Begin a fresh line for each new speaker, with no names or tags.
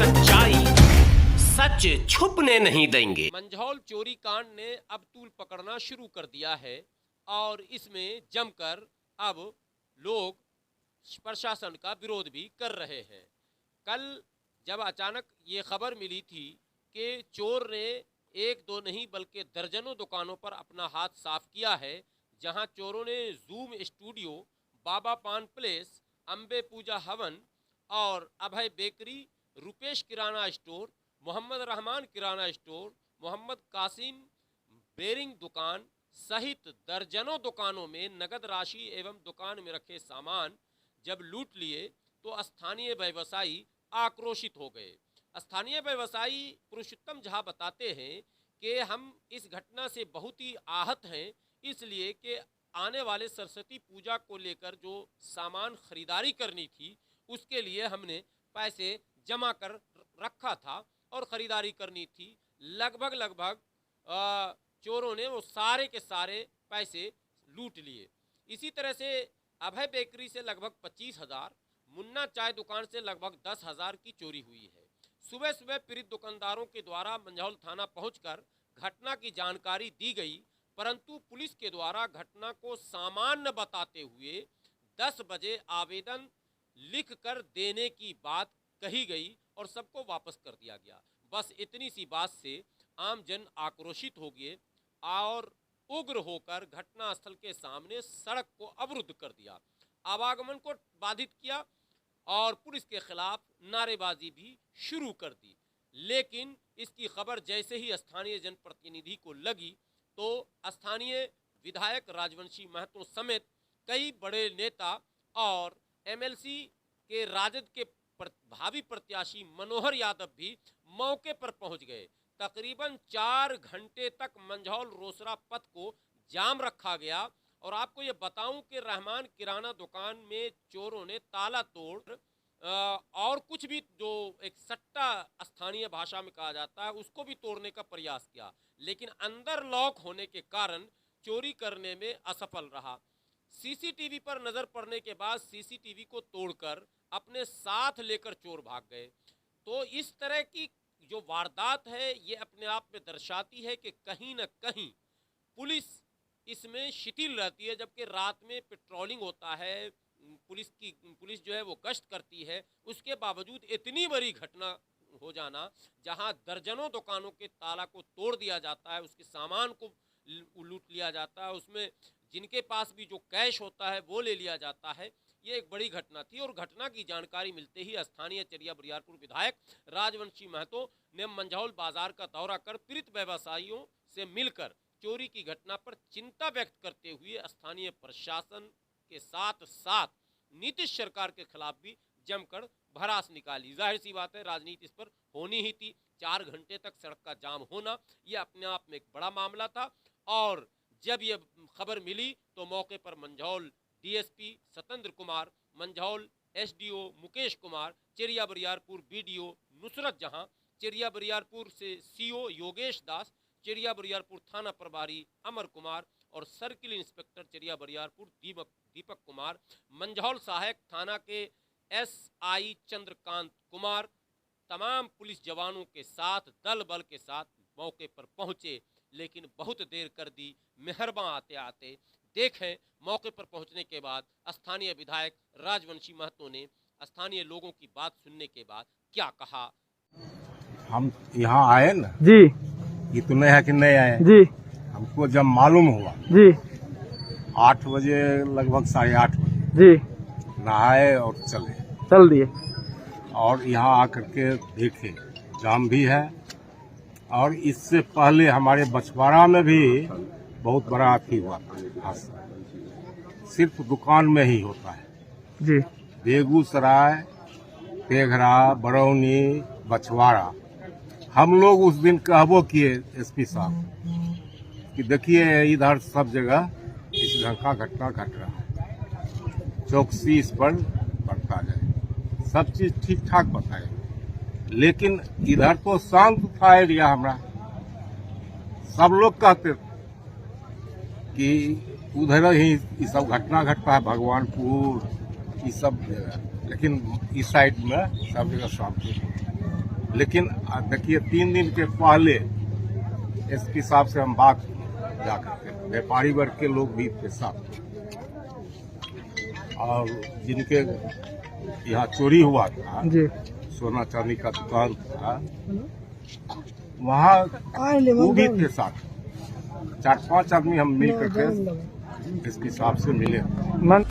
सच्चाई सच छुपने नहीं देंगे।
मंझौल चोरी कांड ने अब तूल पकड़ना शुरू कर दिया है और इसमें जमकर अब लोग प्रशासन का विरोध भी कर रहे हैं। कल जब अचानक ये खबर मिली थी कि चोर ने एक दो नहीं बल्कि दर्जनों दुकानों पर अपना हाथ साफ किया है, जहां चोरों ने जूम स्टूडियो, बाबा पान प्लेस, अंबे पूजा हवन और अभय बेकरी, रुपेश किराना स्टोर, मोहम्मद रहमान किराना स्टोर, मोहम्मद कासिम बेरिंग दुकान सहित दर्जनों दुकानों में नगद राशि एवं दुकान में रखे सामान जब लूट लिए तो स्थानीय व्यवसायी आक्रोशित हो गए। स्थानीय व्यवसायी पुरुषोत्तम झा बताते हैं कि हम इस घटना से बहुत ही आहत हैं, इसलिए कि आने वाले सरस्वती पूजा को लेकर जो सामान खरीदारी करनी थी उसके लिए हमने पैसे जमा कर रखा था और ख़रीदारी करनी थी। लगभग चोरों ने वो सारे के सारे पैसे लूट लिए। इसी तरह से अभय बेकरी से लगभग 25,000, मुन्ना चाय दुकान से लगभग 10,000 की चोरी हुई है। सुबह सुबह पीड़ित दुकानदारों के द्वारा मंझौल थाना पहुंचकर घटना की जानकारी दी गई, परंतु पुलिस के द्वारा घटना को सामान्य बताते हुए 10 बजे आवेदन लिख कर देने की बात कही गई और सबको वापस कर दिया गया। बस इतनी सी बात से आम जन आक्रोशित हो गए और उग्र होकर घटनास्थल के सामने सड़क को अवरुद्ध कर दिया, आवागमन को बाधित किया और पुलिस के खिलाफ नारेबाजी भी शुरू कर दी। लेकिन इसकी खबर जैसे ही स्थानीय जनप्रतिनिधि को लगी तो स्थानीय विधायक राजवंशी महतो समेत कई बड़े नेता और एमएलसी के राजद के भावी प्रत्याशी मनोहर यादव भी मौके पर पहुंच गए। तकरीबन 4 घंटे तक मंझौल रोसड़ा पथ को जाम रखा गया और आपको ये बताऊं कि रहमान किराना दुकान में चोरों ने ताला तोड़ और कुछ भी जो एक सट्टा स्थानीय भाषा में कहा जाता है उसको भी तोड़ने का प्रयास किया, लेकिन अंदर लॉक होने के कारण चोरी करने में असफल रहा। सीसीटीवी पर नजर पड़ने के बाद सीसीटीवी को तोड़कर अपने साथ लेकर चोर भाग गए। तो इस तरह की जो वारदात है ये अपने आप में दर्शाती है कि कहीं न कहीं पुलिस इसमें शिथिल रहती है, जबकि रात में पेट्रोलिंग होता है, पुलिस जो है वो गश्त करती है, उसके बावजूद इतनी बड़ी घटना हो जाना जहां दर्जनों दुकानों के ताला को तोड़ दिया जाता है, उसके सामान को लूट लिया जाता है, उसमें जिनके पास भी जो कैश होता है वो ले लिया जाता है, ये एक बड़ी घटना थी। और घटना की जानकारी मिलते ही स्थानीय चरिया बरियारपुर विधायक राजवंशी महतो ने मंझौल बाजार का दौरा कर पीड़ित व्यवसायियों से मिलकर चोरी की घटना पर चिंता व्यक्त करते हुए स्थानीय प्रशासन के साथ साथ नीतीश सरकार के खिलाफ भी जमकर भड़ास निकाली। जाहिर सी बात है राजनीति इस पर होनी ही थी। 4 घंटे तक सड़क का जाम होना ये अपने आप में एक बड़ा मामला था और जब ये खबर मिली तो मौके पर Manjhaul DSP Satendra Kumar, Manjhaul SDO Mukesh Kumar, Cheria Bariyarpur BDO Nusrat जहां, चेरिया बरियारपुर से सीओ योगेश दास, चेरिया बरियारपुर थाना प्रभारी अमर कुमार और सर्किल इंस्पेक्टर चेरिया बरियारपुर दीपक कुमार, मंझौल सहायक थाना के एसआई चंद्रकांत कुमार, तमाम पुलिस जवानों के साथ दल बल के साथ मौके पर पहुंचे, लेकिन बहुत देर कर दी। मेहरबान आते आते देखें मौके पर पहुंचने के बाद स्थानीय विधायक राजवंशी महतो ने स्थानीय लोगों की बात सुनने के बाद क्या कहा।
हम यहाँ आए ना
जी,
ये तो नहीं है कि नहीं आए
जी,
हमको जब मालूम हुआ
जी,
8 बजे लगभग 8:30 बजे
जी,
नहाए और चल
दिए
और यहाँ आकर के देखे जाम भी है और इससे पहले हमारे बछवाड़ा में भी बहुत बड़ा अथी हुआ हादसा, सिर्फ दुकान में ही होता है
जी।
बेगूसराय, तेघरा, बरौनी, बछवाड़ा। हम लोग उस दिन कहबो किए एसपी साहब कि देखिए इधर सब जगह इस ढंग का घटना घट रहा है, चौकसी इस पर बढ़ता जाए, सब चीज ठीक ठाक बताए, लेकिन इधर तो शांत था एरिया। हमारा सब लोग कहते कि उधर ही ये सब घटना घटता है, भगवानपुर ये सब जगह, लेकिन इस साइड में सब जगह शांति। लेकिन देखिए 3 दिन के पहले एसपी साहब से हम बात जा करके व्यापारी वर्ग के लोग भी थे साथ, और जिनके यहाँ चोरी हुआ था
जी
सोना चांदी का दुकान था वहाँ वो भी थे साथ। 4-5 आदमी हम मिल करके एसपी साहब से मिले।
मन